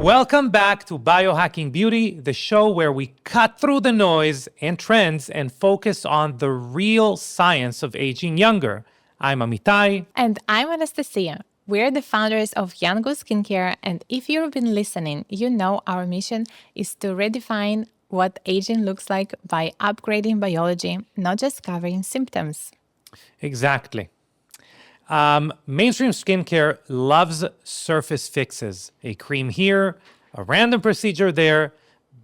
Welcome back to Biohacking Beauty, the show where we cut through the noise and trends and focus on the real science of aging younger. I'm Amitai. And I'm Anastasia. We're the founders of Yango Skincare, and if you've been listening, you know our mission is to redefine what aging looks like by upgrading biology, not just covering symptoms. Exactly. Mainstream skincare loves surface fixes, a cream here, a random procedure there,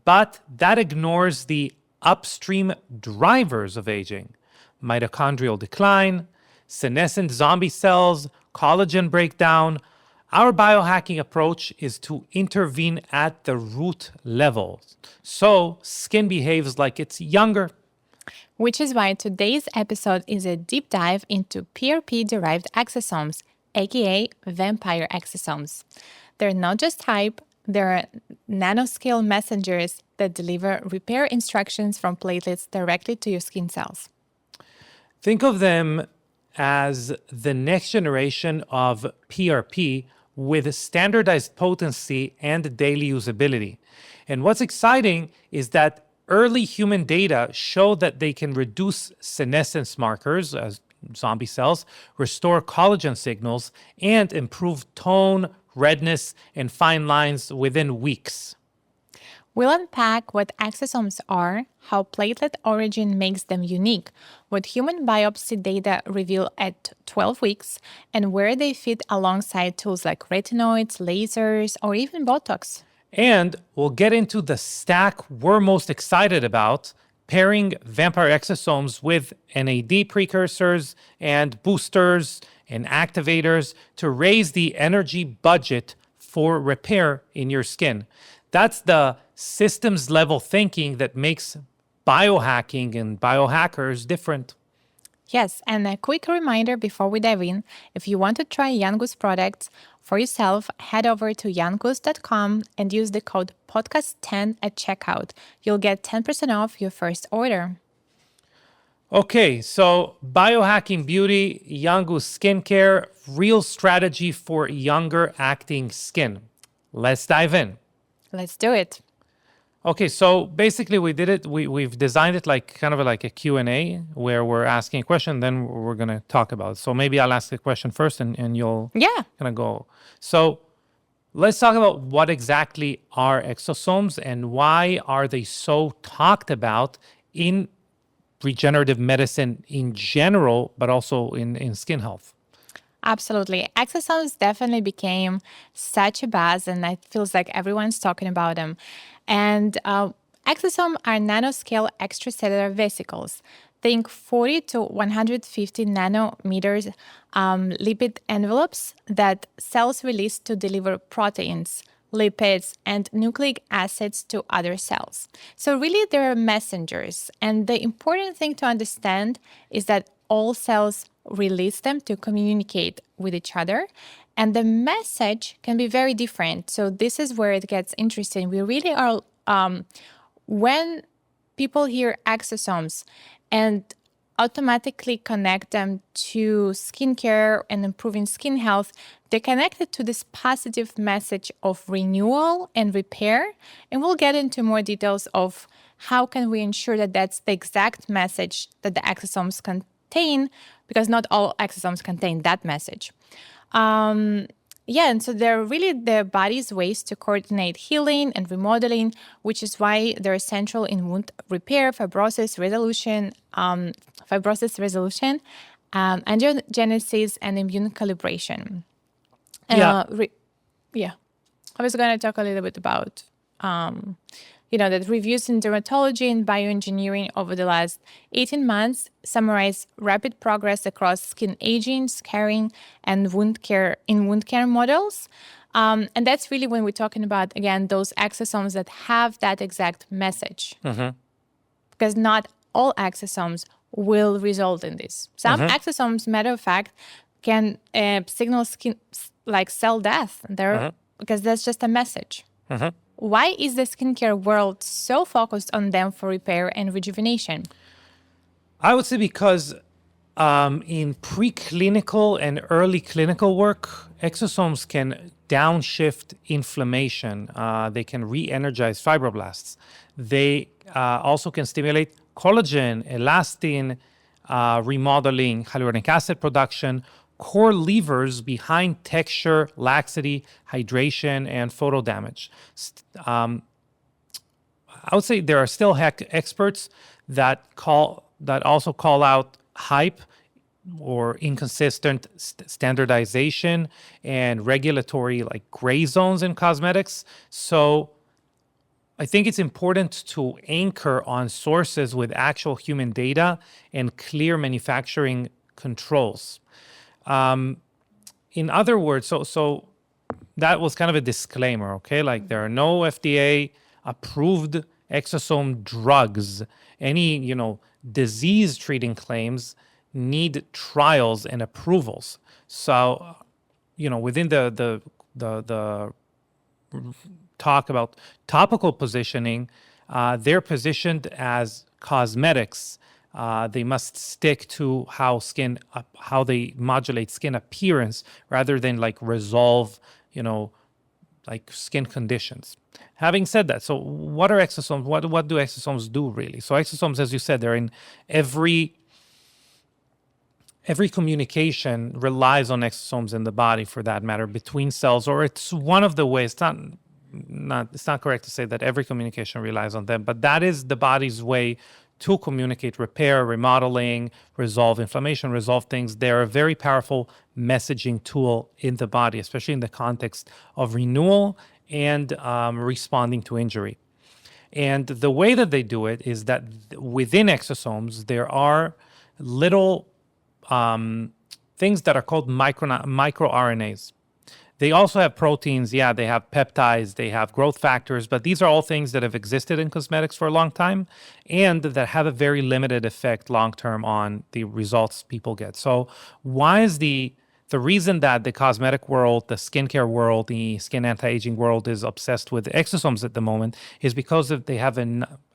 but that ignores the upstream drivers of aging: mitochondrial decline, senescent zombie cells, collagen breakdown. Our biohacking approach is to intervene at the root level, so skin behaves like it's younger. Which is why today's episode is a deep dive into platelet-derived exosomes, aka vampire exosomes. They're not just hype, they're nanoscale messengers that deliver repair instructions from platelets directly to your skin cells. Think of them as the next generation of PRP with standardized potency and daily usability. And what's exciting is that early human data show that they can reduce senescence markers, as zombie cells, restore collagen signals, and improve tone, redness, and fine lines within weeks. We'll unpack what exosomes are, how platelet origin makes them unique, what human biopsy data reveal at 12 weeks, and where they fit alongside tools like retinoids, lasers, or even Botox. And we'll get into the stack we're most excited about, pairing vampire exosomes with NAD precursors and boosters and activators to raise the energy budget for repair in your skin. That's the systems level thinking that makes biohacking and biohackers different. Yes, and a quick reminder before we dive in, if you want to try Yango's products for yourself, head over to yangos.com and use the code podcast10 at checkout. You'll get 10% off your first order. Okay, so Biohacking Beauty, Yango Skincare, real strategy for younger acting skin. Let's dive in. Let's do it. Okay, so basically we did it. We've designed it like kind of like a Q&A where we're asking a question, then we're going to talk about it. So maybe I'll ask a question first and you'll kind of go. So let's talk about what exactly are exosomes and why are they so talked about in regenerative medicine in general, but also in skin health. Absolutely. Exosomes definitely became such a buzz, and it feels like everyone's talking about them. And exosomes are nanoscale extracellular vesicles. Think 40 to 150 nanometers lipid envelopes that cells release to deliver proteins, lipids, and nucleic acids to other cells. So really, they're messengers. And the important thing to understand is that all cells release them to communicate with each other. And the message can be very different. So this is where it gets interesting. We really are, when people hear exosomes and automatically connect them to skincare and improving skin health, they're connected to this positive message of renewal and repair. And we'll get into more details of how can we ensure that that's the exact message that the exosomes contain, because not all exosomes contain that message. And so they're really the body's ways to coordinate healing and remodeling, which is why they're essential in wound repair, fibrosis resolution, angiogenesis, and immune calibration. I was going to talk a little bit about that reviews in dermatology and bioengineering over the last 18 months summarize rapid progress across skin aging, scarring, and wound care models. And that's really when we're talking about, again, those exosomes that have that exact message. Mm-hmm. Because not all exosomes will result in this. Some exosomes, matter of fact, can signal skin like cell death because that's just a message. Mm-hmm. Why is the skincare world so focused on them for repair and rejuvenation? I would say because in preclinical and early clinical work, exosomes can downshift inflammation. They can re-energize fibroblasts. They also can stimulate collagen, elastin, remodeling, hyaluronic acid production, core levers behind texture, laxity, hydration, and photo damage. I would say there are still experts that also call out hype or inconsistent standardization and regulatory like gray zones in cosmetics. So I think it's important to anchor on sources with actual human data and clear manufacturing controls. In other words, so that was kind of a disclaimer, okay? Like there are no FDA approved exosome drugs. Any, disease treating claims need trials and approvals. So, within the talk about topical positioning, they're positioned as cosmetics. They must stick to how they modulate skin appearance rather than like resolve, like skin conditions. Having said that, so what are exosomes? What do exosomes do really? So exosomes, as you said, they're in every communication relies on exosomes in the body, for that matter, between cells, or it's one of the ways. It's not correct to say that every communication relies on them, but that is the body's way to communicate, repair, remodeling, resolve inflammation, resolve things. They're a very powerful messaging tool in the body, especially in the context of renewal and responding to injury. And the way that they do it is that within exosomes, there are little things that are called microRNAs. They also have proteins, they have peptides, they have growth factors, but these are all things that have existed in cosmetics for a long time and that have a very limited effect long-term on the results people get. So why is the reason that the cosmetic world, the skincare world, the skin anti-aging world is obsessed with exosomes at the moment is because they have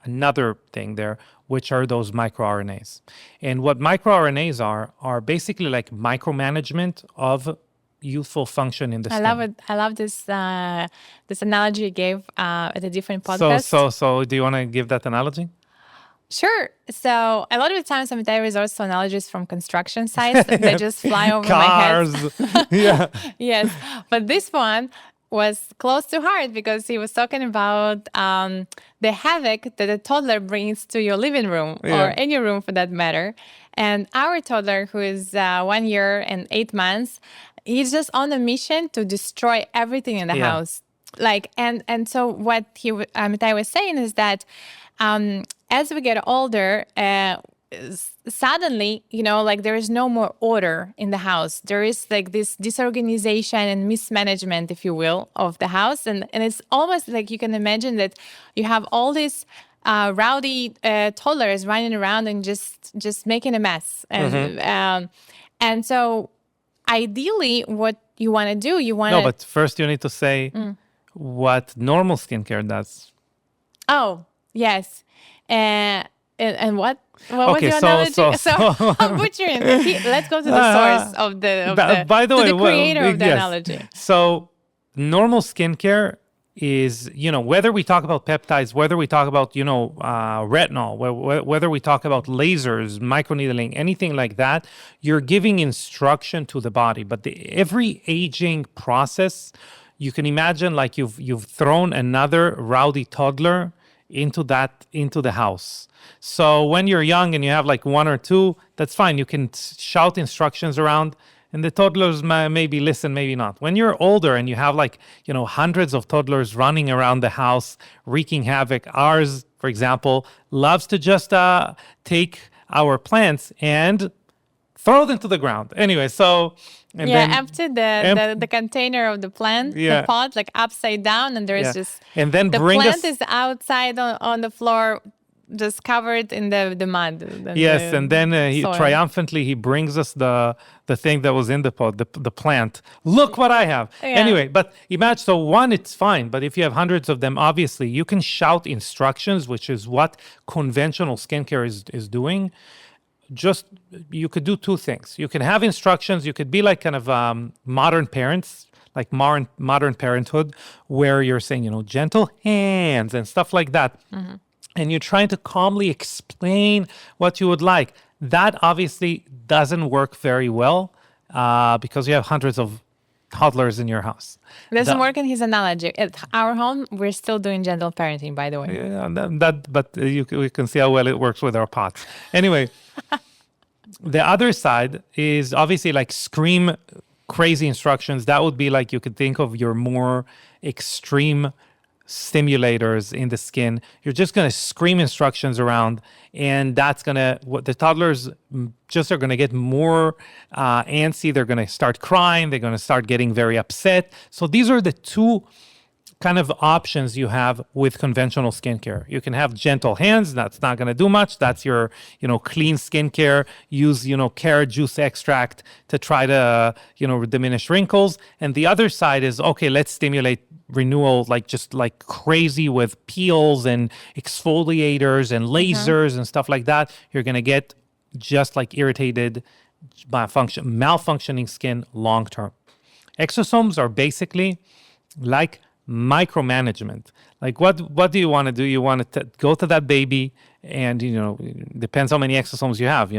another thing there, which are those microRNAs. And what microRNAs are basically like micromanagement of youthful function in the skin. I love this this analogy you gave at a different podcast. So do you want to give that analogy? Sure. So a lot of the times I resort to analogies from construction sites that just fly over my head. Cars. Yeah. Yes. But this one was close to heart because he was talking about the havoc that a toddler brings to your living room or any room for that matter. And our toddler, who is 1 year and 8 months, he's just on a mission to destroy everything in the house. And so what Amitai was saying is that as we get older, suddenly, there is no more order in the house. There is like this disorganization and mismanagement, if you will, of the house. And it's almost like you can imagine that you have all these rowdy toddlers running around and just making a mess. And so ideally, what you want to do, No, but first you need to say what normal skincare does. Oh, yes. And what was your analogy? So I'm butchering. Let's go to the source of the creator of the analogy. So normal skincare is, whether we talk about peptides, whether we talk about, retinol, whether we talk about lasers, microneedling, anything like that, you're giving instruction to the body. But every aging process, you can imagine like you've thrown another rowdy toddler into the house. So when you're young and you have like one or two, that's fine. You can shout instructions around and the toddlers maybe listen, maybe not. When you're older and you have like, hundreds of toddlers running around the house, wreaking havoc, ours, for example, loves to just take our plants and throw them to the ground. Anyway, so... And then empty the container of the plant, the pot, like upside down, and there's just... And then the plant is outside on the floor, just covered in the mud. And then he triumphantly brings us the thing that was in the pot, the plant. Look what I have. Anyway, but imagine, so one, it's fine. But if you have hundreds of them, obviously, you can shout instructions, which is what conventional skincare is doing. You could do two things. You can have instructions. You could be like kind of modern parents, like modern parenthood, where you're saying, gentle hands and stuff like that. And you're trying to calmly explain what you would like. That obviously doesn't work very well because you have hundreds of toddlers in your house. Doesn't work in his analogy. At our home, we're still doing gentle parenting, by the way. Yeah, but we can see how well it works with our pots. Anyway, the other side is obviously like scream crazy instructions. That would be like you could think of your more extreme stimulators in the skin. You're just going to scream instructions around, and that's going to, what the toddlers just are going to get more antsy. They're going to start crying. They're going to start getting very upset. So these are the two kind of options you have with conventional skincare. You can have gentle hands. That's not going to do much. That's your, clean skincare. Use, carrot juice extract to try to, diminish wrinkles. And the other side is, okay, let's stimulate renewal like crazy with peels and exfoliators and lasers and stuff like that. You're going to get just like irritated, malfunctioning skin long term. Exosomes are basically like micromanagement. Like what do you want to do? You want to go to that baby and, depends how many exosomes you have,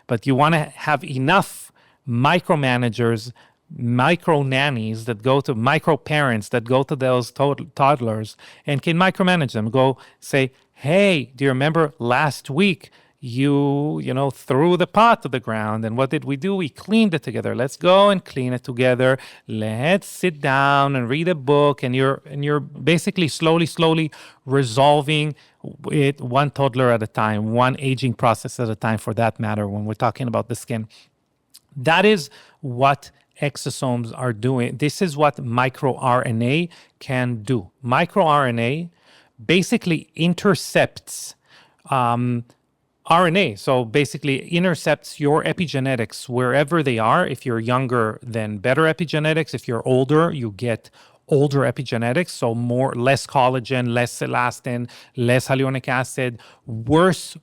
but you want to have enough micromanagers, micro nannies that go to micro parents that go to those toddlers and can micromanage them. Go say, hey, do you remember last week you threw the pot to the ground, and what did we do? We cleaned it together. Let's go and clean it together. Let's sit down and read a book, and you're basically slowly resolving it one toddler at a time, one aging process at a time, for that matter, when we're talking about the skin. That is what exosomes are doing. This is what microRNA can do. MicroRNA basically intercepts RNA, so basically intercepts your epigenetics wherever they are. If you're younger, then better epigenetics. If you're older, you get older epigenetics, so less collagen, less elastin, less hyaluronic acid, worse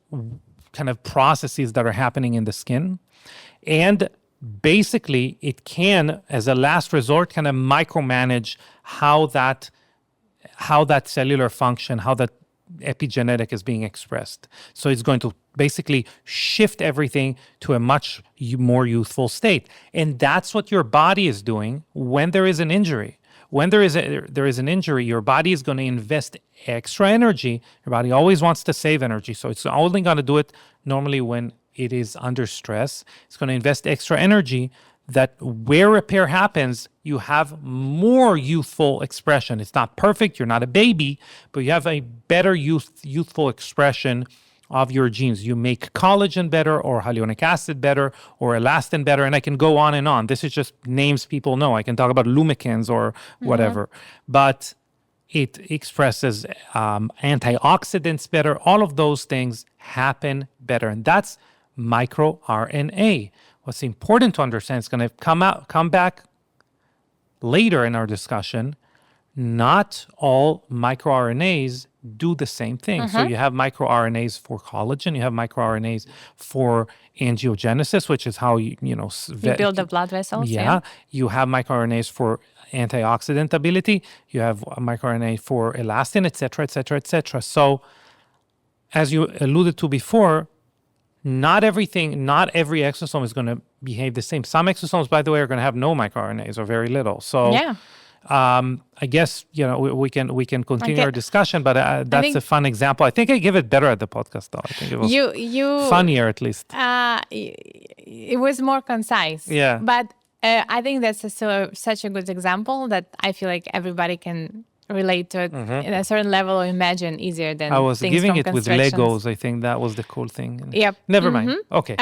kind of processes that are happening in the skin. And basically, it can, as a last resort, kind of micromanage how that cellular function, how that epigenetic is being expressed. So it's going to basically shift everything to a much more youthful state. And that's what your body is doing when there is an injury. When there is an injury, your body is going to invest extra energy. Your body always wants to save energy. So it's only going to do it normally when it is under stress. It's going to invest extra energy that where repair happens, you have more youthful expression. It's not perfect. You're not a baby, but you have a better youthful expression of your genes. You make collagen better, or hyaluronic acid better, or elastin better, and I can go on and on. This is just names people know. I can talk about lumicans or whatever, but it expresses antioxidants better. All of those things happen better, and that's microRNA. What's important to understand, it's going to come back later in our discussion. Not all microRNAs do the same thing. So you have microRNAs for collagen, you have microRNAs for angiogenesis, which is how you build the blood vessels. Yeah. You have microRNAs for antioxidant ability. You have microRNA for elastin, et cetera, et cetera, et cetera. So as you alluded to before, not every exosome is going to behave the same. Some exosomes, by the way, are going to have no microRNAs or very little. So I guess we can continue our discussion, but that's a fun example. I think I give it better at the podcast, though. I think it was funnier, at least. It was more concise. Yeah, but I think that's such a good example that I feel like everybody can relate to it in a certain level, or imagine easier than I was things giving from it with Legos. I think that was the cool thing. Yep. Never mind. Okay.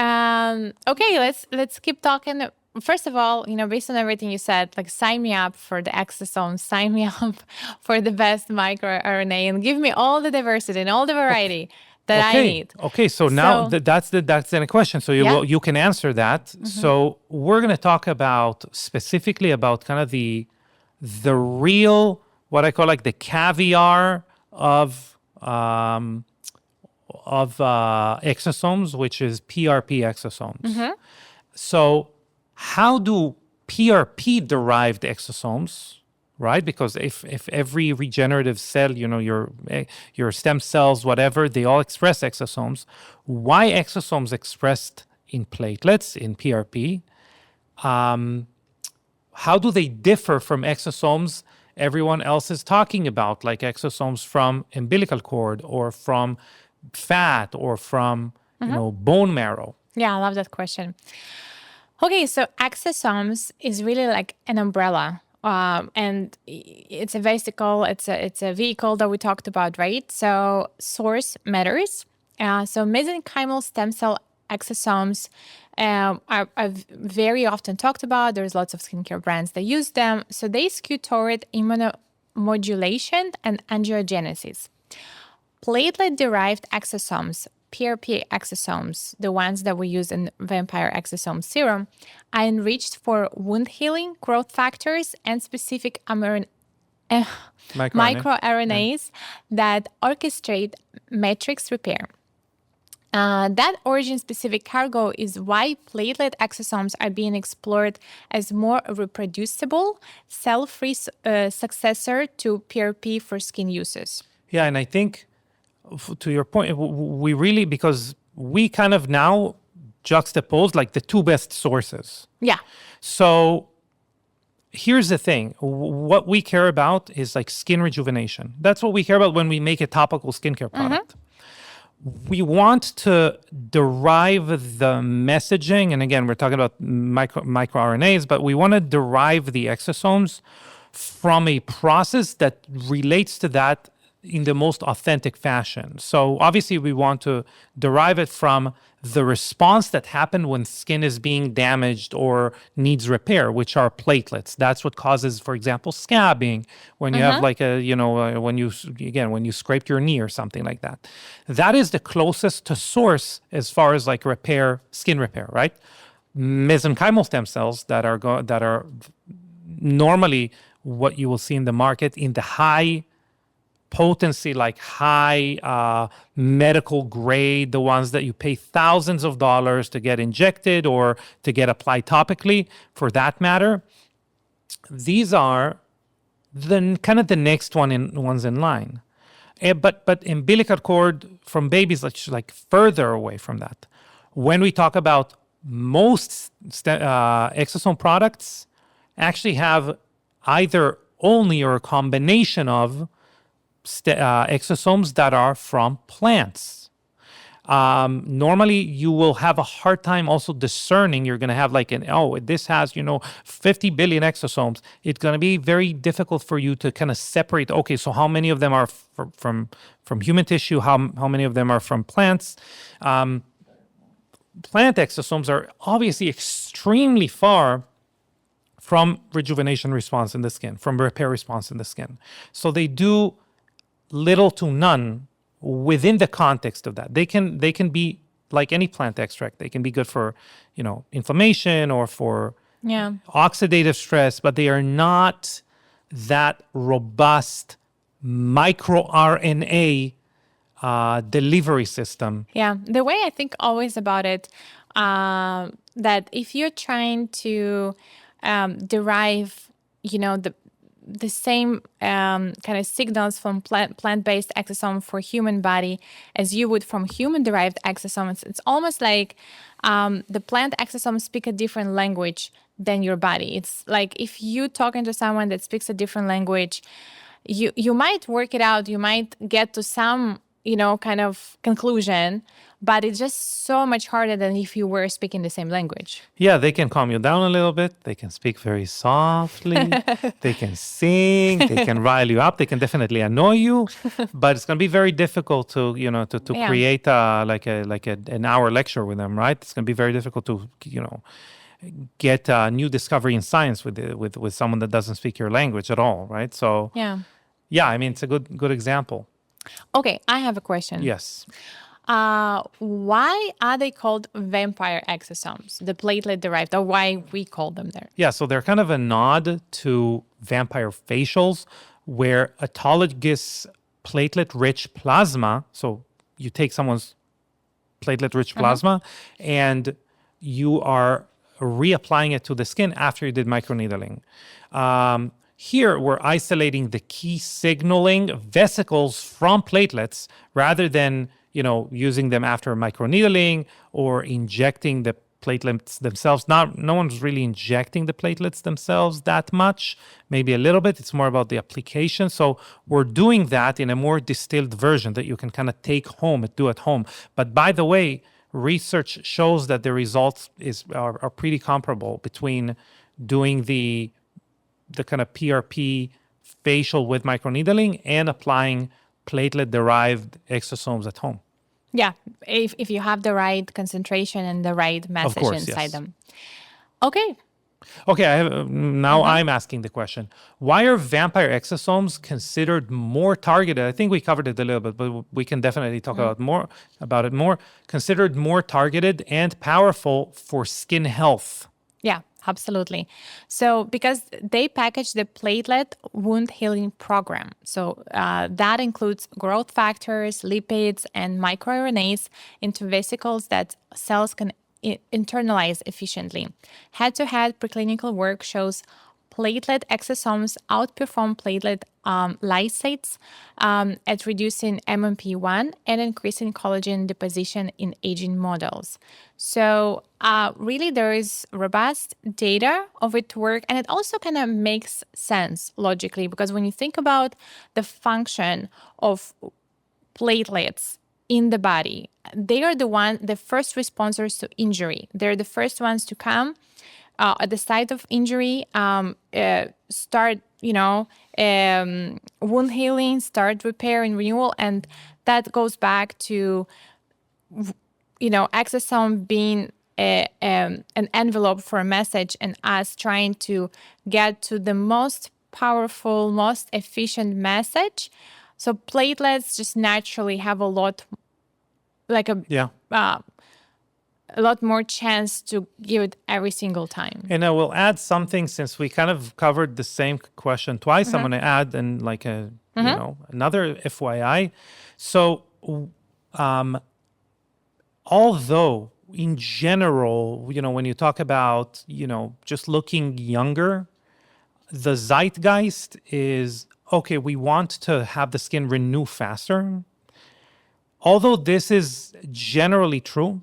Okay. Let's keep talking. First of all, based on everything you said, like, sign me up for the exosomes, sign me up for the best microRNA, and give me all the diversity and all the variety that I need. Okay. So now that's the question. So you can answer that. So we're going to talk specifically about kind of the real, what I call like the caviar of exosomes, which is PRP exosomes. So how do PRP-derived exosomes, right? Because if every regenerative cell, your stem cells, whatever, they all express exosomes. Why exosomes expressed in platelets, in PRP? How do they differ from exosomes everyone else is talking about, like exosomes from umbilical cord or from fat or from bone marrow? Yeah, I love that question. Okay, so exosomes is really like an umbrella. And it's a vesicle, it's a vehicle that we talked about, right? So source matters. So mesenchymal stem cell exosomes are very often talked about. There's lots of skincare brands that use them. So they skew toward immunomodulation and angiogenesis. Platelet-derived exosomes, PRP exosomes, the ones that we use in vampire exosome serum, are enriched for wound healing, growth factors, and specific microRNAs that orchestrate matrix repair. That origin-specific cargo is why platelet exosomes are being explored as more reproducible, cell-free successor to PRP for skin uses. Yeah, and I think to your point, we really, because we kind of now juxtapose like the two best sources. Yeah. So here's the thing. What we care about is like skin rejuvenation. That's what we care about when we make a topical skincare product. We want to derive the messaging, and again, we're talking about microRNAs, but we want to derive the exosomes from a process that relates to that in the most authentic fashion. So obviously we want to derive it from the response that happened when skin is being damaged or needs repair, which are platelets. That's what causes, for example, scabbing when you have like when you scraped your knee or something like that. That is the closest to source as far as like skin repair, right? Mesenchymal stem cells that are normally what you will see in the market in the high potency, like high medical grade, the ones that you pay thousands of dollars to get injected or to get applied topically, for that matter. These are the kind of the next ones in line. But umbilical cord from babies, like further away from that. When we talk about most exosome products, actually have either only or a combination of exosomes that are from plants. Normally, you will have a hard time also discerning. You're going to have like this has 50 billion exosomes. It's going to be very difficult for you to kind of separate. Okay, so how many of them are from human tissue? How many of them are from plants? Plant exosomes are obviously extremely far from rejuvenation response in the skin, from repair response in the skin. So they do little to none within the context of that. They can be like any plant extract. They can be good for, inflammation or for oxidative stress, but they are not that robust microRNA delivery system. Yeah, the way I think always about it, that if you're trying to derive, the same kind of signals from plant-based exosome for human body as you would from human-derived exosomes. It's almost like the plant exosomes speak a different language than your body. It's like if you talking to someone that speaks a different language, you might work it out. You might get to some, kind of conclusion, but it's just so much harder than if you were speaking the same language. Yeah, they can calm you down a little bit. They can speak very softly. They can sing. They can rile you up. They can definitely annoy you. But it's going to be very difficult to create an hour lecture with them, right? It's going to be very difficult to get a new discovery in science with someone that doesn't speak your language at all, right? So yeah, I mean, it's a good example. Okay, I have a question. Yes. Why are they called vampire exosomes, the platelet-derived, or why we call them there? Yeah, so they're kind of a nod to vampire facials, where autologous platelet-rich plasma, so you take someone's platelet-rich plasma, and you are reapplying it to the skin after you did microneedling. Here, we're isolating the key signaling vesicles from platelets rather than, using them after microneedling or injecting the platelets themselves. No one's really injecting the platelets themselves that much, maybe a little bit. It's more about the application. So we're doing that in a more distilled version that you can kind of take home and do at home. But by the way, research shows that the results are pretty comparable between doing the kind of PRP facial with microneedling and applying platelet-derived exosomes at home. Yeah, if you have the right concentration and the right message inside them. Okay. Okay, now I'm asking the question. Why are vampire exosomes considered more targeted? I think we covered it a little bit, but we can definitely talk about it more. Considered more targeted and powerful for skin health. Yeah, absolutely. So because they package the platelet wound healing program. So that includes growth factors, lipids, and microRNAs into vesicles that cells can internalize efficiently. Head-to-head preclinical work shows platelet exosomes outperform platelet lysates at reducing MMP-1 and increasing collagen deposition in aging models. So really there is robust data of it to work, and it also kind of makes sense logically, because when you think about the function of platelets in the body, they are the first responders to injury. They're the first ones to come at the site of injury, start, wound healing, start repair and renewal. And that goes back to, exosome being an envelope for a message and us trying to get to the most powerful, most efficient message. So platelets just naturally have a lot, a lot more chance to give it every single time. And I will add something, since we kind of covered the same question twice. I'm going to add another FYI. So, although in general, when you talk about, just looking younger, the zeitgeist is, okay, we want to have the skin renew faster. Although this is generally true,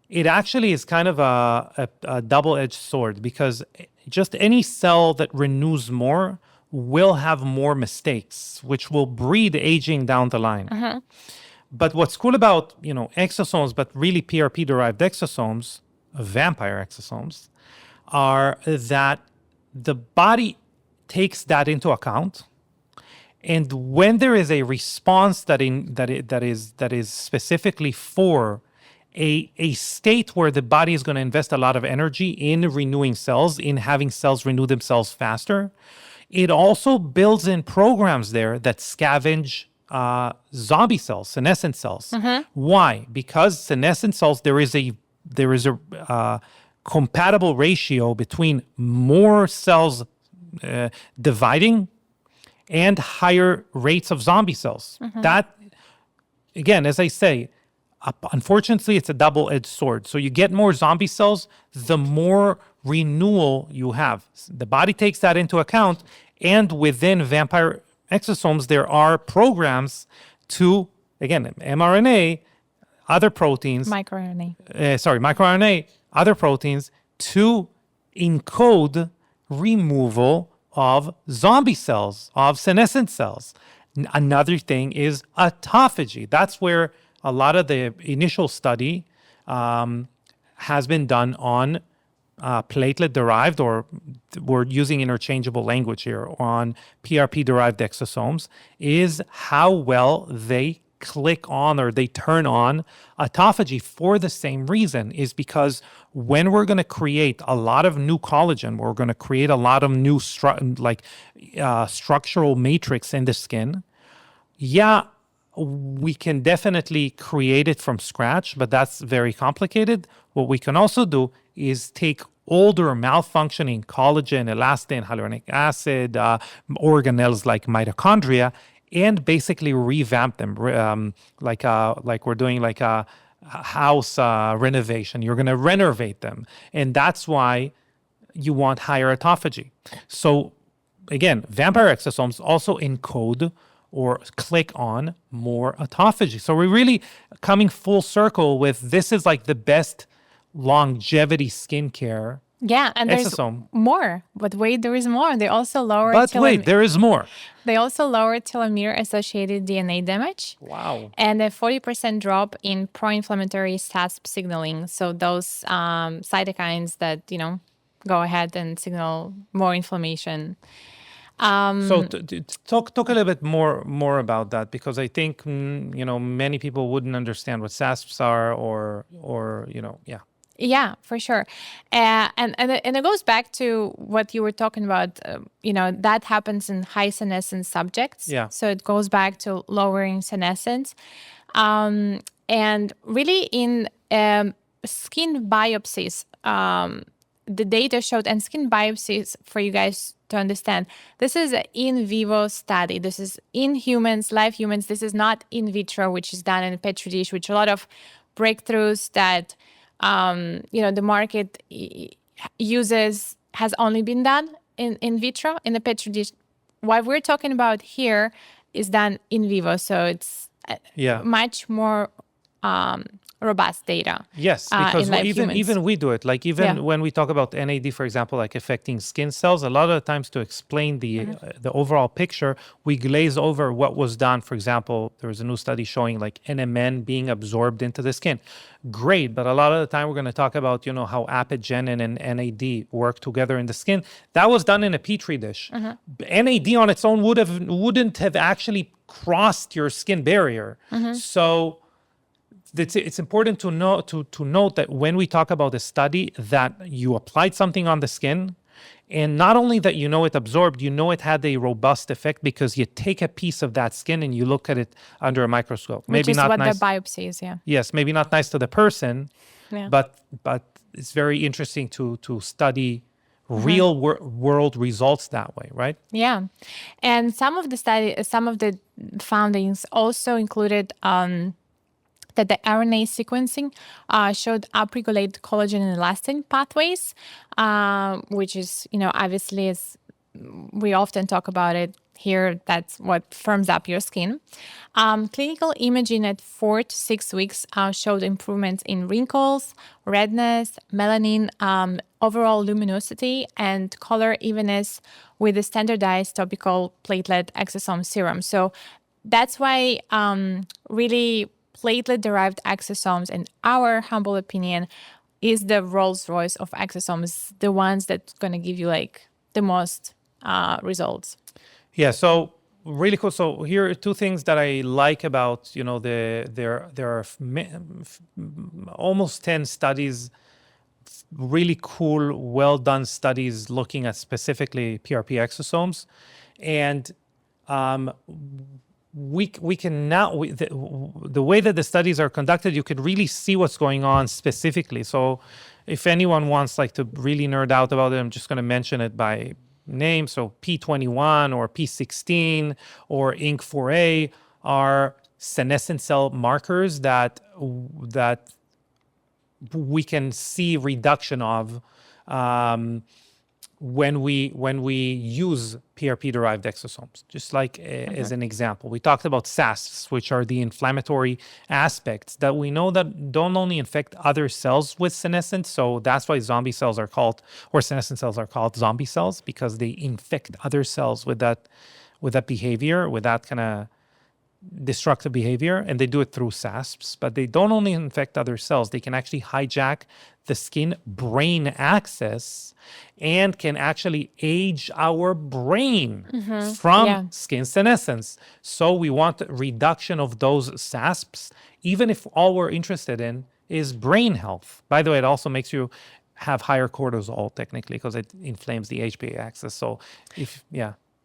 it actually is kind of a double-edged sword, because just any cell that renews more will have more mistakes, which will breed aging down the line. But what's cool about, exosomes, but really PRP-derived exosomes, vampire exosomes, are that the body takes that into account. And when there is a response that is specifically for a state where the body is going to invest a lot of energy in renewing cells, in having cells renew themselves faster, it also builds in programs there that scavenge zombie cells, senescent cells. Why? Because senescent cells, there is a compatible ratio between more cells dividing and higher rates of zombie cells. That, again, as I say, unfortunately, it's a double-edged sword. So you get more zombie cells, the more renewal you have. The body takes that into account. And within vampire exosomes, there are programs to, again, mRNA, other proteins. microRNA, other proteins to encode removal of zombie cells, of senescent cells. Another thing is autophagy. That's where a lot of the initial study has been done on platelet-derived, or we're using interchangeable language here, on PRP-derived exosomes, is how well they click on or they turn on autophagy. For the same reason, is because when we're going to create a lot of new collagen, we're going to create a lot of new structural matrix in the skin. Yeah, we can definitely create it from scratch, but that's very complicated. What we can also do is take older malfunctioning collagen, elastin, hyaluronic acid, organelles like mitochondria, and basically revamp them, like we're doing house renovation. You're going to renovate them. And that's why you want higher autophagy. So again, vampire exosomes also encode or click on more autophagy. So we're really coming full circle with this is like the best longevity skincare Yeah, and there's exosome. more. But wait, there is more. They also lower But wait, there is more. they also lower telomere-associated DNA damage. Wow. And a 40% drop in pro-inflammatory SASP signaling. So those cytokines that, go ahead and signal more inflammation. So talk a little bit more about that, because I think many people wouldn't understand what SASPs are or yeah. Yeah, for sure. And it goes back to what you were talking about. That happens in high senescence subjects. Yeah. So it goes back to lowering senescence. And really in skin biopsies, the data showed, and skin biopsies, for you guys to understand, this is an in vivo study. This is in humans, live humans. This is not in vitro, which is done in a petri dish, which a lot of breakthroughs that the market uses has only been done in vitro in the petri dish. What we're talking about here is done in vivo, so it's much more robust data. Yes, because even we do it. Like when we talk about NAD, for example, like affecting skin cells, a lot of the times to explain the overall picture, we glaze over what was done. For example, there was a new study showing like NMN being absorbed into the skin. Great, but a lot of the time we're going to talk about how apigenin and NAD work together in the skin. That was done in a petri dish. NAD on its own wouldn't have actually crossed your skin barrier. So it's important to note that when we talk about a study, that you applied something on the skin, and not only that it absorbed, it had a robust effect because you take a piece of that skin and you look at it under a microscope. Which is what the biopsy is, yeah. Yes, maybe not nice to the person, but it's very interesting to study real world results that way, right? Yeah, and some of the findings also included that the RNA sequencing showed upregulated collagen and elastin pathways, which is, obviously, as we often talk about it here, that's what firms up your skin. Clinical imaging at 4 to 6 weeks showed improvements in wrinkles, redness, melanin, overall luminosity, and color evenness with the standardized topical platelet exosome serum. So that's why really platelet-derived exosomes, in our humble opinion, is the Rolls Royce of exosomes, the ones that's going to give you like the most results. Yeah. So really cool. So here are two things that I like about there are almost 10 studies, really cool, well done studies looking at specifically PRP exosomes, and we can now, the way that the studies are conducted, you could really see what's going on specifically. So if anyone wants to really nerd out about it, I'm just going to mention it by name. So P21 or P16 or INK4A are senescent cell markers that we can see reduction of when we use PRP-derived exosomes. Just like as an example, we talked about SASPs, which are the inflammatory aspects that we know that don't only infect other cells with senescence. So that's why zombie cells are called, or senescent cells are called zombie cells, because they infect other cells with that behavior, with that kind of destructive behavior, and they do it through SASPs. But they don't only infect other cells, they can actually hijack the skin-brain axis and can actually age our brain from skin senescence. So we want reduction of those SASPs, even if all we're interested in is brain health. By the way, it also makes you have higher cortisol technically because it inflames the HPA axis. So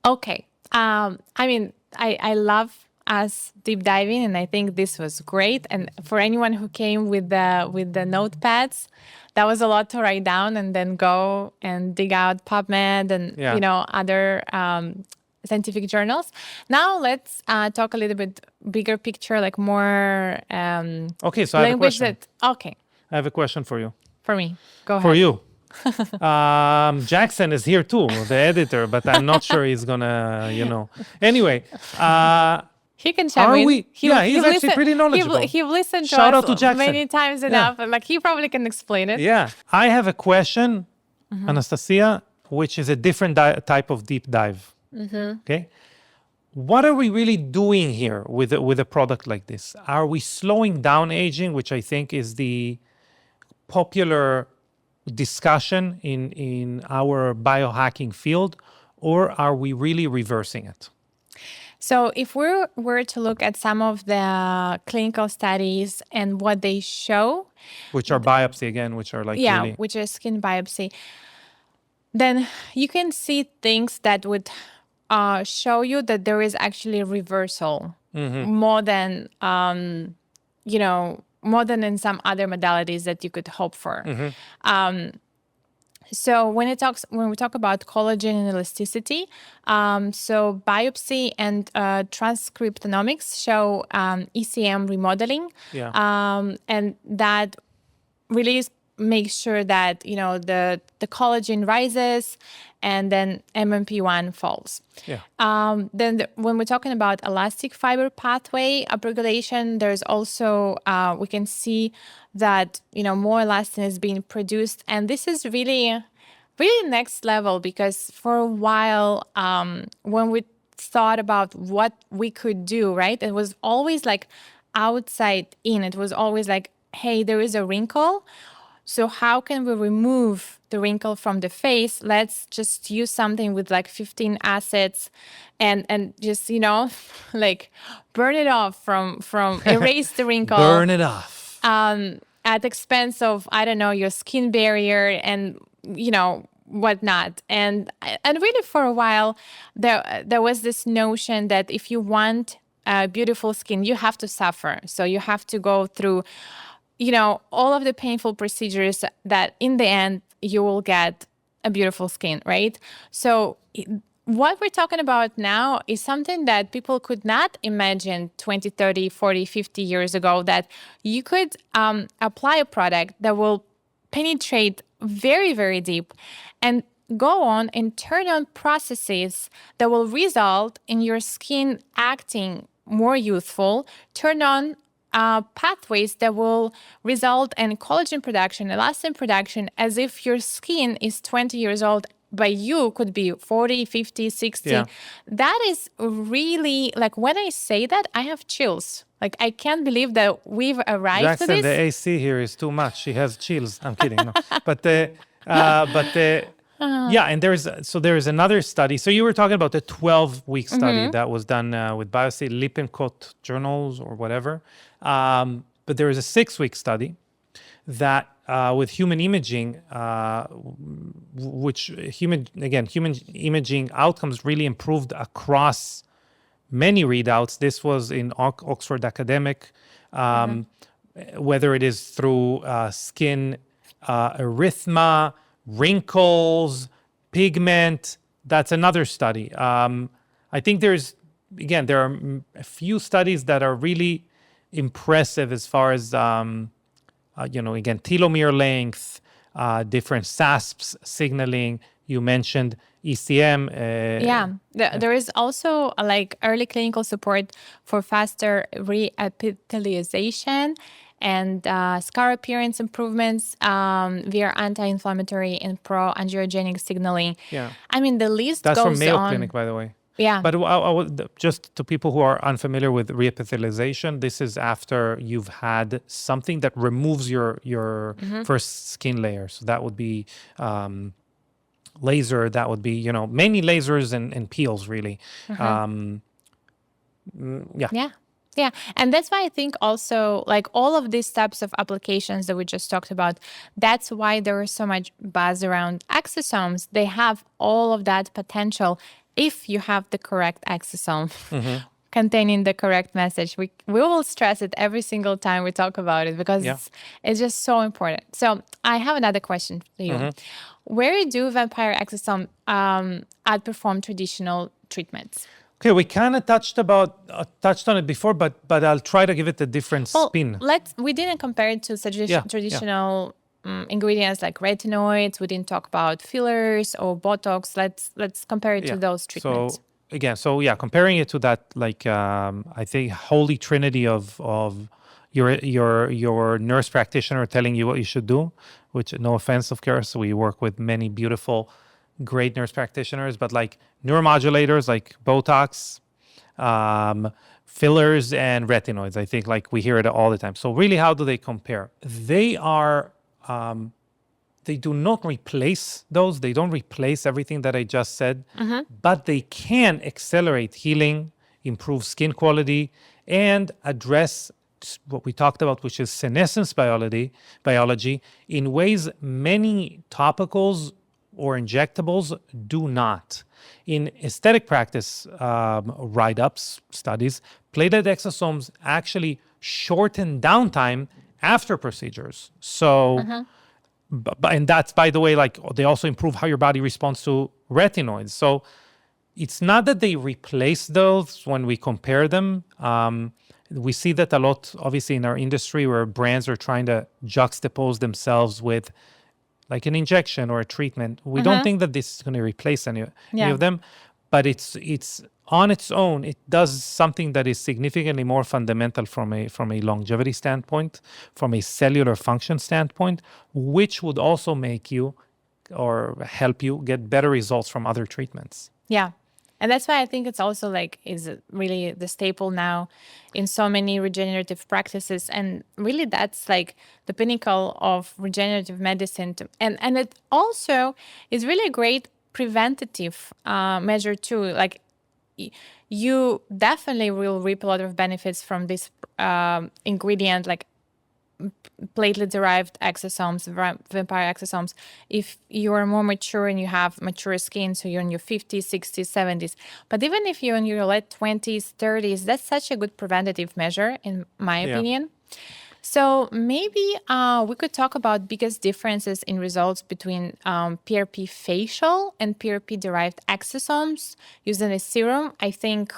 Okay. I love us deep diving, and I think this was great. And for anyone who came with the notepads, that was a lot to write down and then go and dig out PubMed and other scientific journals. Now let's talk a little bit bigger picture, like more Okay, so I have a language question. okay, I have a question for you. for me. Go ahead. For you. Jackson is here too, the editor, but I'm not sure he's gonna, Anyway, He can chime are in. we? Yeah, he's actually pretty knowledgeable. He listened to Shout us out to Jackson. many times enough. And like he probably can explain it. Yeah, I have a question, Anastasia, which is a different type of deep dive. Okay, what are we really doing here with a product like this? Are we slowing down aging, which I think is the popular discussion in our biohacking field, or are we really reversing it? So if we were to look at some of the clinical studies and what they show, Which are biopsy again, which are like really... which is skin biopsy, then you can see things that would show you that there is actually a reversal more than, more than in some other modalities that you could hope for. So when we talk about collagen and elasticity, so biopsy and transcriptomics show ECM remodeling, and that really makes sure that the collagen rises and then MMP1 falls. Then when we're talking about elastic fiber pathway upregulation, there's also we can see that more elastin is being produced, and this is really next level, because for a while when we thought about what we could do, right, it was always like outside in. It was always like, hey, there is a wrinkle, so how can we remove the wrinkle from the face? Let's just use something with like 15 acids and just like burn it off from erase the wrinkle, burn it off at expense of, I don't know, your skin barrier and whatnot. And really for a while there was this notion that if you want beautiful skin, you have to suffer. So you have to go through all of the painful procedures that in the end you will get a beautiful skin, right? So what we're talking about now is something that people could not imagine 20, 30, 40, 50 years ago, that you could apply a product that will penetrate very, very deep and go on and turn on processes that will result in your skin acting more youthful, turn on pathways that will result in collagen production, elastin production, as if your skin is 20 years old, but you could be 40, 50, 60. Yeah. That is really, like, when I say that, I have chills. Like, I can't believe that we've arrived Jackson, to this. the AC here is too much. She has chills. I'm kidding. No. Yeah, and there is another study. So you were talking about the 12-week study that was done with biopsy, Lippincott journals or whatever. But there is a 6-week study that with human imaging, which human imaging outcomes really improved across many readouts. This was in Oxford Academic, whether it is through skin erythema, wrinkles, pigment. That's another study. I think there are a few studies that are really impressive as far as telomere length, different SASPs signaling. You mentioned ECM. There is also like early clinical support for faster reepithelialization and scar appearance improvements via anti-inflammatory and pro-angiogenic signaling. Yeah. I mean, the list That's goes from Mayo on. Clinic, by the way. Yeah. But just to people who are unfamiliar with reepithelialization, this is after you've had something that removes your first skin layer. So that would be laser. That would be, mainly lasers and peels, really. Yeah. And that's why I think also, like, all of these types of applications that we just talked about, that's why there is so much buzz around exosomes. They have all of that potential if you have the correct exosome containing the correct message. We will stress it every single time we talk about it, because it's just so important. So I have another question for you. Where do vampire exosomes outperform traditional treatments? Okay, we kind of touched on it before, but I'll try to give it a different spin. We didn't compare it to traditional ingredients like retinoids. We didn't talk about fillers or Botox. Let's compare it to those treatments. Comparing it to that, like I think holy trinity of your nurse practitioner telling you what you should do, which no offense, of course, we work with many beautiful, great nurse practitioners, but like neuromodulators like Botox, fillers, and retinoids, I think like we hear it all the time. So really, how do they compare? They are, they do not replace those. They don't replace everything that I just said, but they can accelerate healing, improve skin quality, and address what we talked about, which is senescence biology in ways many topicals or injectables do not. In aesthetic practice write-ups, studies, platelet exosomes actually shorten downtime after procedures. So, and that's, by the way, like they also improve how your body responds to retinoids. So it's not that they replace those when we compare them. We see that a lot, obviously, in our industry where brands are trying to juxtapose themselves with like an injection or a treatment. We don't think that this is going to replace any of them, but it's on its own. It does something that is significantly more fundamental from a longevity standpoint, from a cellular function standpoint, which would also make you or help you get better results from other treatments. Yeah. And that's why I think it's also like is really the staple now in so many regenerative practices. And really that's like the pinnacle of regenerative medicine. And it also is really a great preventative measure too. Like you definitely will reap a lot of benefits from this ingredient, like platelet-derived exosomes, vampire exosomes, if you are more mature and you have mature skin, so you're in your 50s, 60s, 70s. But even if you're in your late 20s, 30s, that's such a good preventative measure, in my opinion. So maybe we could talk about biggest differences in results between PRP facial and PRP-derived exosomes using a serum. I think,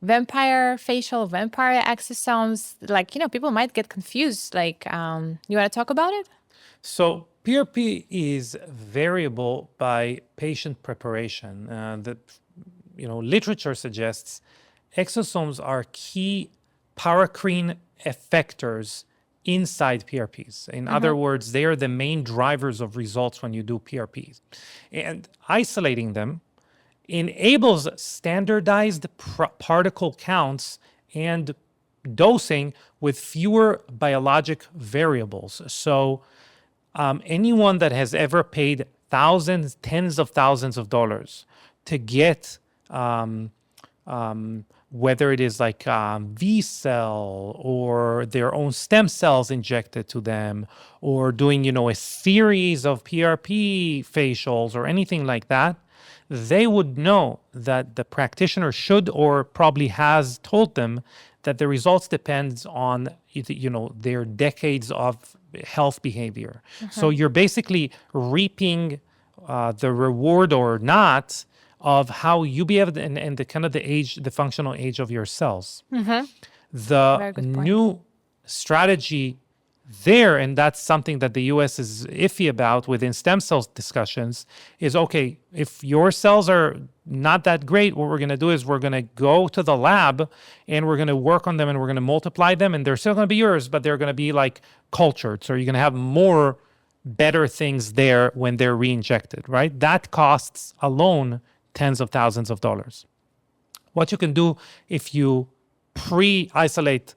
vampire facial, vampire exosomes, like, people might get confused. Like, you want to talk about it? So PRP is variable by patient preparation. Literature suggests exosomes are key paracrine effectors inside PRPs. In other words, they are the main drivers of results when you do PRPs. And isolating them enables standardized particle counts and dosing with fewer biologic variables. So anyone that has ever paid thousands, tens of thousands of dollars to get whether it is like V-cell or their own stem cells injected to them, or doing, a series of PRP facials or anything like that, they would know that the practitioner should or probably has told them that the results depends on, their decades of health behavior. So you're basically reaping the reward or not of how you behave and the kind of the functional age of your cells. The new strategy there, and that's something that the US is iffy about within stem cells discussions, is okay, if your cells are not that great, what we're going to do is we're going to go to the lab and we're going to work on them and we're going to multiply them, and they're still going to be yours, but they're going to be like cultured. So you're going to have more better things there when they're re-injected, right? That costs alone tens of thousands of dollars. What you can do if you pre-isolate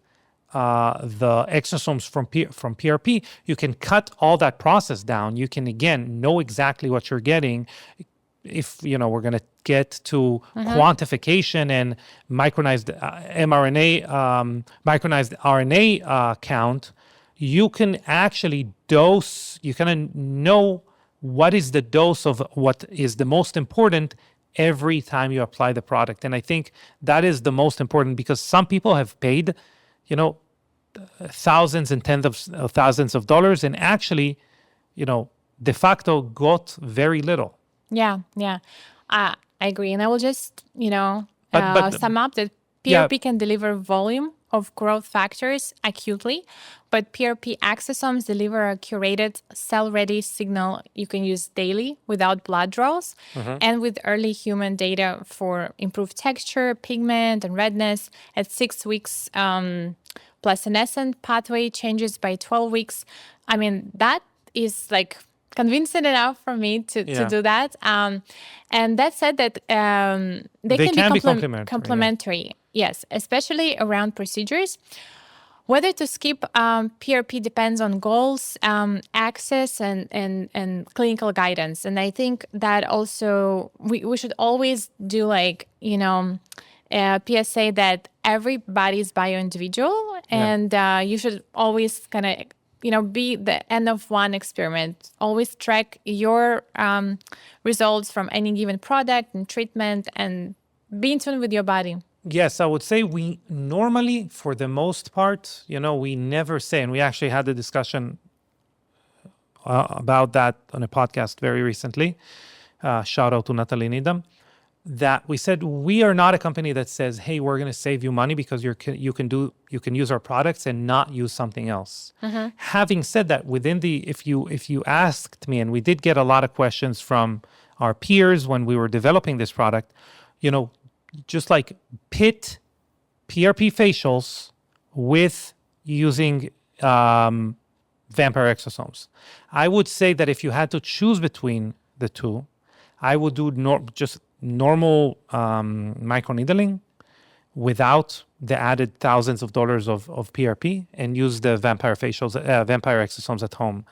the exosomes from PRP, you can cut all that process down. You can, again, know exactly what you're getting. If, we're going to get to quantification and micronized micronized RNA count, you can actually dose, you kind of know what is the dose of what is the most important every time you apply the product. And I think that is the most important, because some people have paid thousands and tens of thousands of dollars and actually, de facto got very little. Yeah. I agree. And I will just, But sum up that yeah, PRP can deliver volume of growth factors acutely, but PRP exosomes deliver a curated cell-ready signal you can use daily without blood draws and with early human data for improved texture, pigment, and redness at 6 weeks, plus senescent pathway changes by 12 weeks. I mean, that is like convincing enough for me to yeah, do that. And that said that they they can be can be complementary. Yeah. complementary, yes, especially around procedures. Whether to skip PRP depends on goals, access, and clinical guidance. And I think that also we should always do PSA that everybody's bio-individual, Yeah. and you should always kind of be the end of one experiment. Always track your results from any given product and treatment, and be in tune with your body. Yes, I would say we normally, for the most part, we never say, and we actually had a discussion about that on a podcast very recently. Shout out to Natalie Needham. That we said we are not a company that says, "Hey, we're going to save you money because you can use our products and not use something else." Having said that, if you asked me, and we did get a lot of questions from our peers when we were developing this product, just like pit PRP facials with using vampire exosomes. I would say that if you had to choose between the two, I would do just normal microneedling without the added thousands of dollars of PRP, and use the vampire facials, vampire exosomes at home.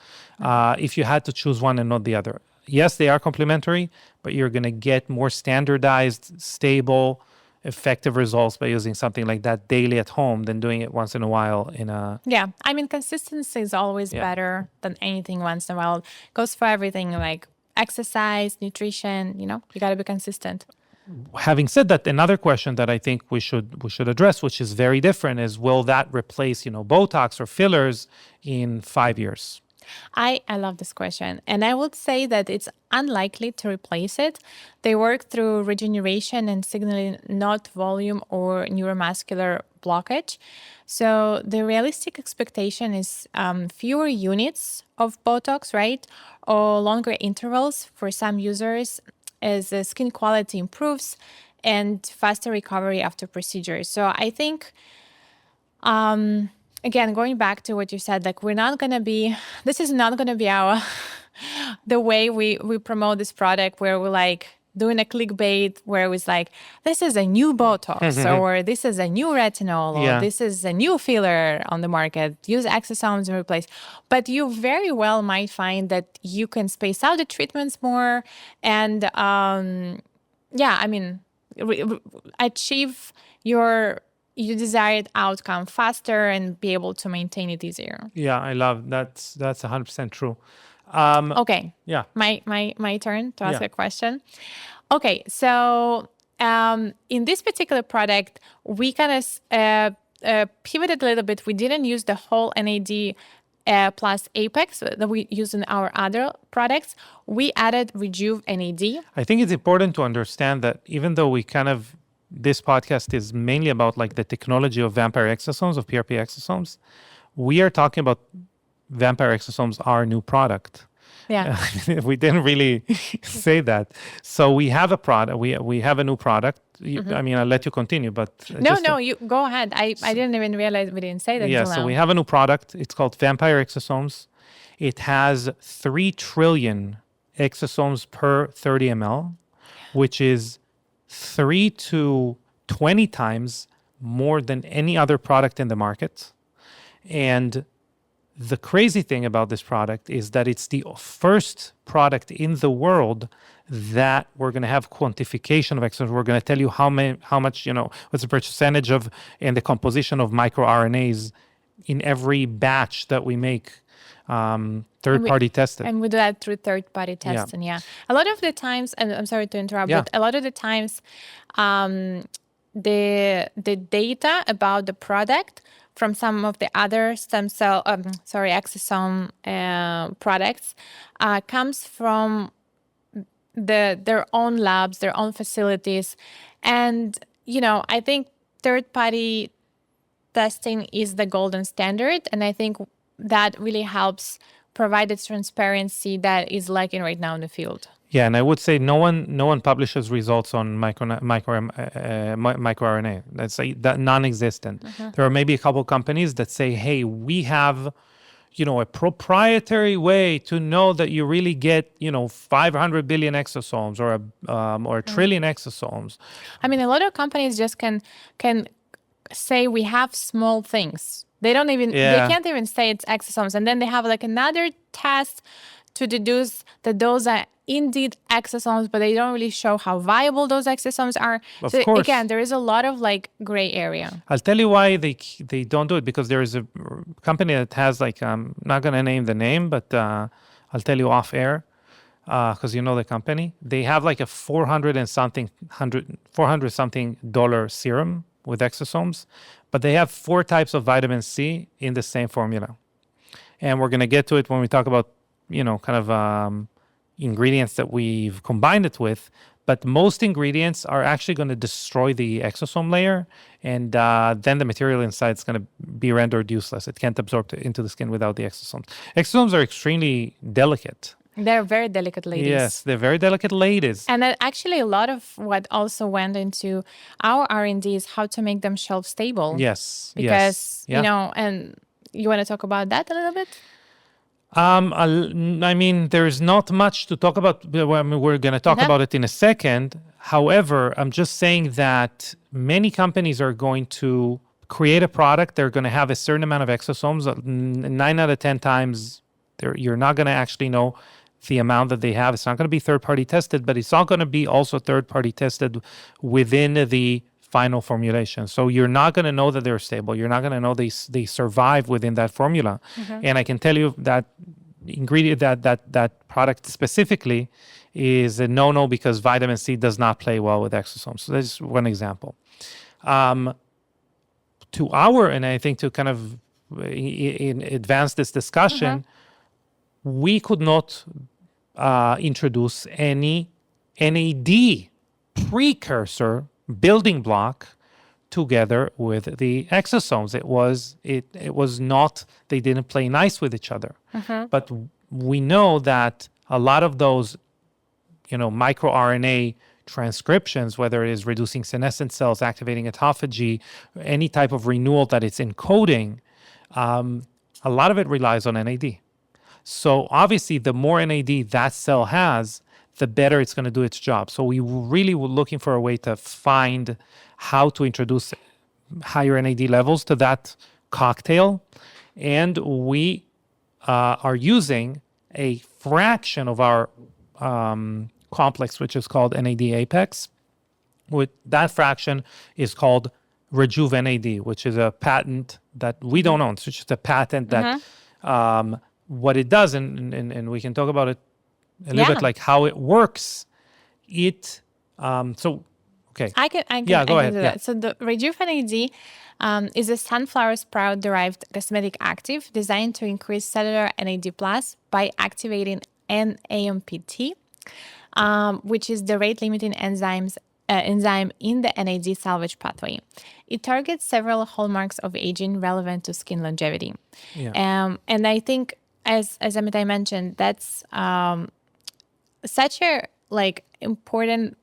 If you had to choose one and not the other. Yes, they are complementary, but you're going to get more standardized, stable, effective results by using something like that daily at home than doing it once in a while in a... Yeah, I mean, consistency is always better than anything once in a while. Goes for everything, like exercise, nutrition, you got to be consistent. Having said that, another question that I think we should address, which is very different, is will that replace, Botox or fillers in 5 years? I love this question. And I would say that it's unlikely to replace it. They work through regeneration and signaling, not volume or neuromuscular blockage. So the realistic expectation is fewer units of Botox, right? Or longer intervals for some users as the skin quality improves and faster recovery after procedure. So I think... again, going back to what you said, like this is not going to be the way we promote this product, where we're like doing a clickbait where it was like, this is a new Botox or this is a new retinol or this is a new filler on the market. Use exosomes and replace. But you very well might find that you can space out the treatments more and, achieve your desired outcome faster and be able to maintain it easier. Yeah, I love that's 100% true. Okay. Yeah. My turn to ask a question. Okay, so in this particular product, we kind of pivoted a little bit. We didn't use the whole NAD plus Apex that we use in our other products. We added Rejuve NAD. I think it's important to understand that even though this podcast is mainly about like the technology of vampire exosomes, of PRP exosomes, we are talking about vampire exosomes, our new product. Yeah. We didn't really say that. So we have a product. We have a new product. I mean, I'll let you continue, but... you go ahead. I didn't even realize we didn't say that. Yeah, so we have a new product. It's called Vampire Exosomes. It has 3 trillion exosomes per 30 ml, which is 3 to 20 times more than any other product in the market. And the crazy thing about this product is that it's the first product in the world that we're going to have quantification of exosomes. We're going to tell you how much, what's the percentage of and the composition of microRNAs in every batch that we make. Third-party tested. And we do that through third-party testing, yeah. A lot of the times, and I'm sorry to interrupt, but a lot of the times, the data about the product from some of the other exosome products comes from their own labs, their own facilities. And, I think third-party testing is the golden standard. And I think that really helps provide the transparency that is lacking right now in the field. Yeah, and I would say no one publishes results on microRNA. That's that non-existent. There are maybe a couple companies that say, "Hey, we have, a proprietary way to know that you really get, 500 billion exosomes or a trillion exosomes." I mean, a lot of companies just can say we have small things. They can't even say it's exosomes, and then they have like another test to deduce that those are indeed exosomes, but they don't really show how viable those exosomes are. Of So course. again, there is a lot of like gray area. I'll tell you why they don't do it, because there is a company that has like, I'm not going to name the name, but I'll tell you off air, because you know the company. They have like a $400 something serum with exosomes, but they have 4 types of vitamin C in the same formula. And we're going to get to it when we talk about, kind of ingredients that we've combined it with. But most ingredients are actually going to destroy the exosome layer, and then the material inside is going to be rendered useless. It can't absorb into the skin without the exosomes. Exosomes are extremely delicate. They're very delicate ladies. Yes, they're very delicate ladies. And that actually a lot of what also went into our R&D is how to make them shelf stable. Yes. Because, Yeah. And you want to talk about that a little bit? I mean, there's not much to talk about. We're going to talk about it in a second. However, I'm just saying that many companies are going to create a product. They're going to have a certain amount of exosomes. 9 out of 10 times, you're not going to actually know the amount that they have. It's not going to be third-party tested, but it's not going to be also third-party tested within the final formulation. So you're not going to know that they're stable. You're not going to know they survive within that formula. And I can tell you that ingredient, that product specifically is a no-no, because vitamin C does not play well with exosomes. So that's one example. And I think to kind of advance this discussion, we could not introduce any NAD precursor building block together with the exosomes. It was not, they didn't play nice with each other. But we know that a lot of those, microRNA transcriptions, whether it is reducing senescent cells, activating autophagy, any type of renewal that it's encoding, a lot of it relies on NAD. So obviously, the more NAD that cell has, the better it's going to do its job. So we really were looking for a way to find how to introduce higher NAD levels to that cocktail. And we are using a fraction of our complex, which is called NAD Apex. With that fraction is called Rejuve NAD, which is a patent that we don't own. So it's just a patent that what it does, and we can talk about it a little bit, like how it works. Okay. I can go ahead. do that. So the Rejuve NAD is a sunflower sprout-derived cosmetic active designed to increase cellular NAD+ by activating NAMPT, which is the rate-limiting enzyme in the NAD salvage pathway. It targets several hallmarks of aging relevant to skin longevity. Yeah. And I think, as Amitai mentioned, that's such a important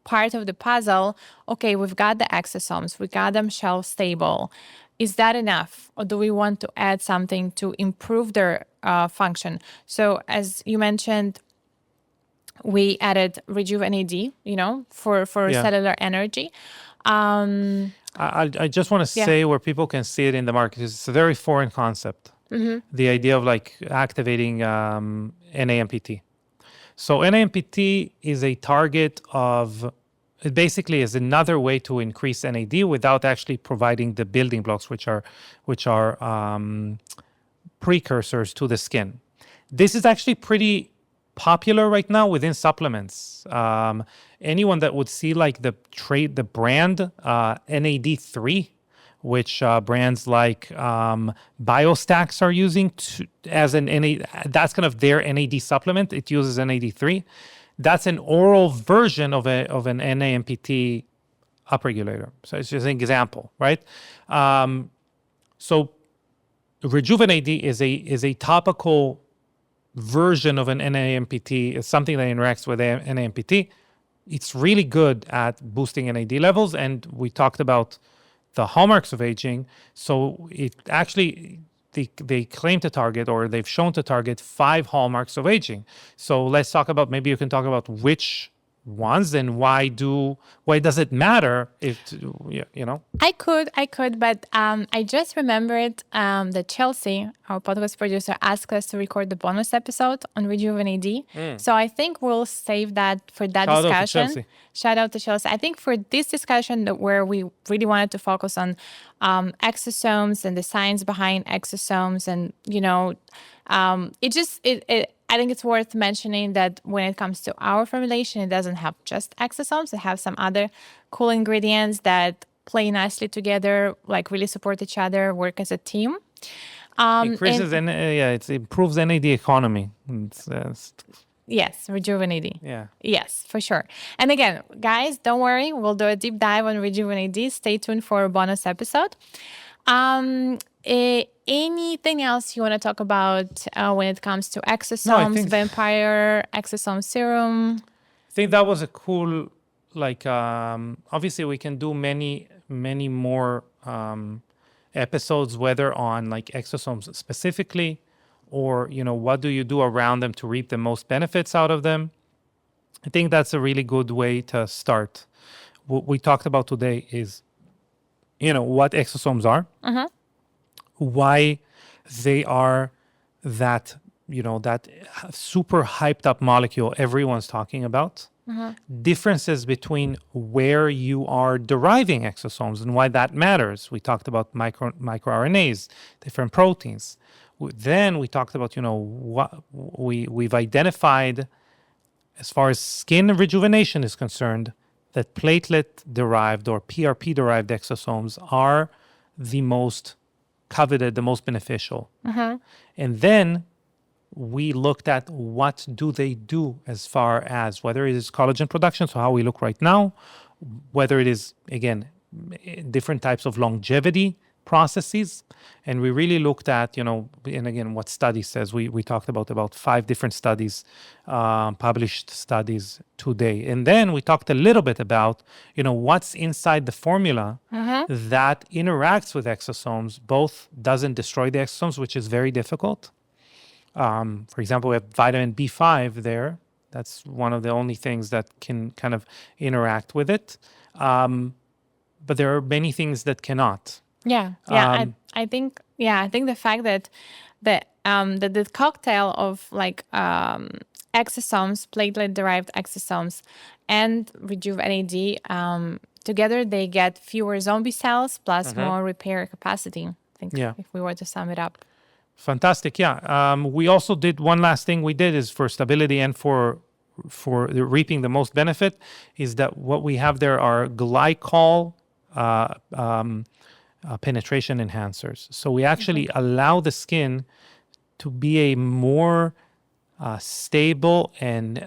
part of the puzzle. Okay, we've got the exosomes, we got them shelf stable. Is that enough, or do we want to add something to improve their function? So, as you mentioned, we added Rejuve NAD, for cellular energy. I just want to say where people can see it in the market. It's a very foreign concept. The idea of activating NAMPT. So NAMPT is a target of, it basically is another way to increase NAD without actually providing the building blocks, which are precursors to the skin. This is actually pretty popular right now within supplements. Anyone that would see the brand NAD3, which brands like Biostacks are using as an NAD. That's kind of their NAD supplement. It uses NAD3. That's an oral version of an NAMPT upregulator. So it's just an example, right? So Rejuve NAD is a topical version of an NAMPT. It's something that interacts with NAMPT. It's really good at boosting NAD levels, and we talked about the hallmarks of aging. So it actually, they claim to target, or they've shown to target 5 hallmarks of aging. So let's talk about, maybe you can talk about which ones and why does it matter if, you know? I could, but I just remembered that Chelsea, our podcast producer, asked us to record the bonus episode on Rejuve NAD. So I think we'll save that for that Shout out to discussion. Chelsea. Shout out to Chelsea. I think for this discussion where we really wanted to focus on exosomes and the science behind exosomes, and I think it's worth mentioning that when it comes to our formulation, it doesn't have just exosomes. It has some other cool ingredients that play nicely together, like really support each other, work as a team. Increases it improves NAD economy. Yes, Rejuve NAD. Yeah. Yes, for sure. And again, guys, don't worry. We'll do a deep dive on Rejuve NAD. Stay tuned for a bonus episode. Anything else you want to talk about when it comes to exosomes, vampire, exosome serum? I think that was a cool, obviously we can do many more episodes, whether on like exosomes specifically, or, what do you do around them to reap the most benefits out of them. I think that's a really good way to start. What we talked about today is, what exosomes are, why they are that, that super hyped up molecule everyone's talking about, differences between where you are deriving exosomes and why that matters. We talked about microRNAs, different proteins. Then we talked about, what we've identified as far as skin rejuvenation is concerned, that platelet-derived or PRP-derived exosomes are the most coveted, the most beneficial. And then we looked at what do they do as far as whether it is collagen production, so how we look right now, whether it is, again, different types of longevity processes. And we really looked at, and again, what study says. We talked about 5 different studies, published studies today. And then we talked a little bit about, what's inside the formula that interacts with exosomes, both doesn't destroy the exosomes, which is very difficult. For example, we have vitamin B5 there. That's one of the only things that can kind of interact with it. But there are many things that cannot. I think the fact that the cocktail of exosomes, platelet-derived exosomes, and Rejuve NAD, together they get fewer zombie cells plus more repair capacity. I think if we were to sum it up. Fantastic. We also did one last thing we did is for stability and for reaping the most benefit is that what we have there are glycol penetration enhancers. So we actually allow the skin to be a more stable and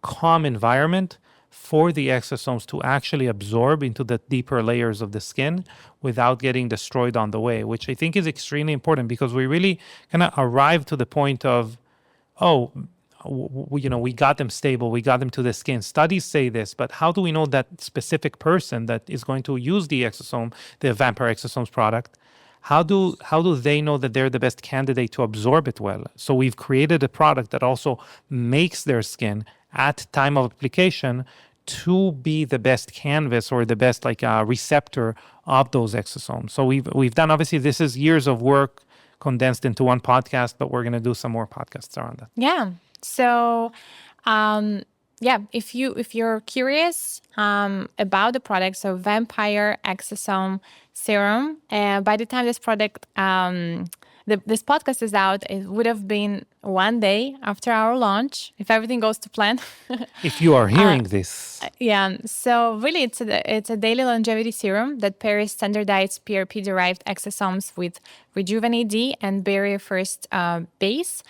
calm environment for the exosomes to actually absorb into the deeper layers of the skin without getting destroyed on the way, which I think is extremely important because we really kind of arrive to the point of, we got them stable, we got them to the skin. Studies say this, but how do we know that specific person that is going to use the exosome, the vampire exosomes product, how do they know that they're the best candidate to absorb it well? So we've created a product that also makes their skin at time of application to be the best canvas or the best receptor of those exosomes. So we've done, obviously this is years of work condensed into one podcast, but we're going to do some more podcasts around that. Yeah. So, if you're curious about the product, so Vampire Exosome Serum, by the time this product this podcast is out, it would have been one day after our launch, if everything goes to plan. If you are hearing this. Yeah, so really it's a daily longevity serum that pairs standardized PRP-derived exosomes with Rejuve NAD and barrier first base.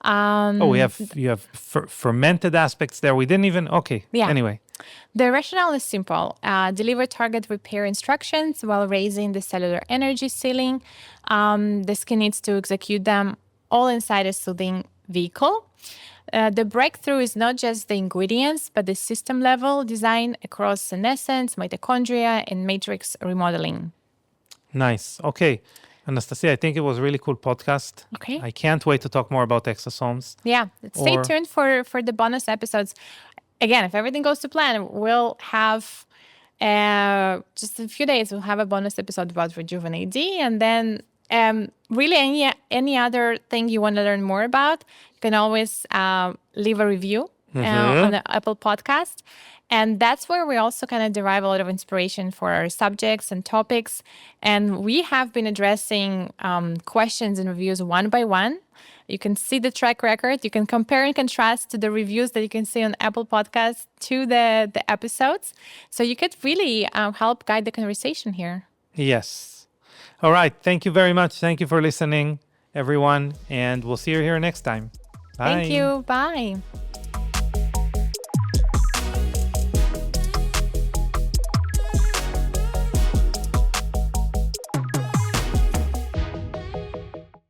You have fermented aspects there. We didn't even, okay. Yeah. Anyway. The rationale is simple. Deliver target repair instructions while raising the cellular energy ceiling. The skin needs to execute them all inside a soothing vehicle. The breakthrough is not just the ingredients, but the system level design across senescence, mitochondria, and matrix remodeling. Nice. Okay. Anastasia, I think it was a really cool podcast. Okay. I can't wait to talk more about exosomes. Yeah. Stay tuned for the bonus episodes. Again, if everything goes to plan, we'll have just a few days, we'll have a bonus episode about Rejuve NAD. And then really any other thing you want to learn more about, you can always leave a review on the Apple podcast. And that's where we also kind of derive a lot of inspiration for our subjects and topics. And we have been addressing questions and reviews one by one. You can see the track record. You can compare and contrast to the reviews that you can see on Apple Podcasts to the episodes. So you could really help guide the conversation here. Yes. All right. Thank you very much. Thank you for listening, everyone. And we'll see you here next time. Bye. Thank you. Bye.